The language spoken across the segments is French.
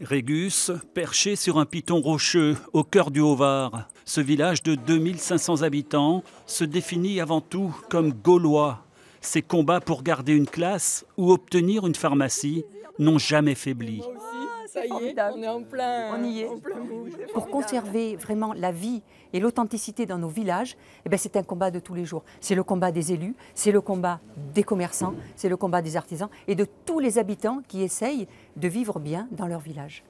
Régus, perché sur un piton rocheux au cœur du Haut-Var, ce village de 2500 habitants se définit avant tout comme gaulois. Ses combats pour garder une classe ou obtenir une pharmacie n'ont jamais faibli. Ça y est, on est en plein, on y est. en plein bout. Pour conserver vraiment la vie et l'authenticité dans nos villages, c'est un combat de tous les jours. C'est le combat des élus, c'est le combat des commerçants, c'est le combat des artisans et de tous les habitants qui essayent de vivre bien dans leur village.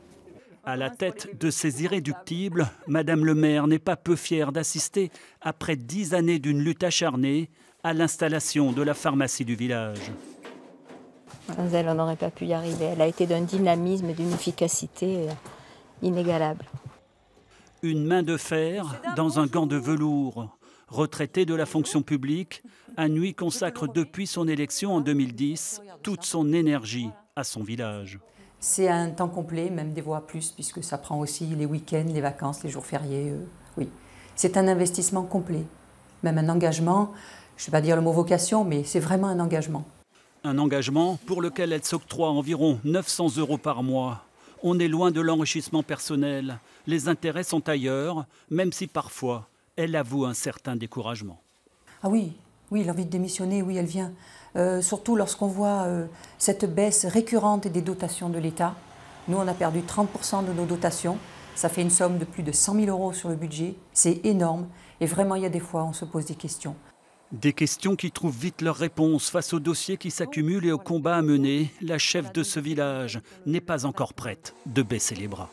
À la tête de ces irréductibles, Madame le maire n'est pas peu fière d'assister, après 10 années d'une lutte acharnée, à l'installation de la pharmacie du village. Sans elle, on n'aurait pas pu y arriver. Elle a été d'un dynamisme et d'une efficacité inégalable. Une main de fer dans un gant de velours. Retraitée de la fonction publique, Anouilh consacre depuis son élection en 2010 toute son énergie à son village. C'est un temps complet, même des fois plus, puisque ça prend aussi les week-ends, les vacances, les jours fériés. Oui, c'est un investissement complet, même un engagement. Je ne vais pas dire le mot vocation, mais c'est vraiment un engagement. Un engagement pour lequel elle s'octroie environ 900 € par mois. On est loin de l'enrichissement personnel. Les intérêts sont ailleurs, même si parfois elle avoue un certain découragement. Ah oui, l'envie de démissionner, oui, elle vient. Surtout lorsqu'on voit cette baisse récurrente des dotations de l'État. Nous, on a perdu 30% de nos dotations. Ça fait une somme de plus de 100 000 € sur le budget. C'est énorme. Et vraiment, il y a des fois, on se pose des questions. Des questions qui trouvent vite leur réponse face aux dossiers qui s'accumulent et au combat à mener. La chef de ce village n'est pas encore prête de baisser les bras.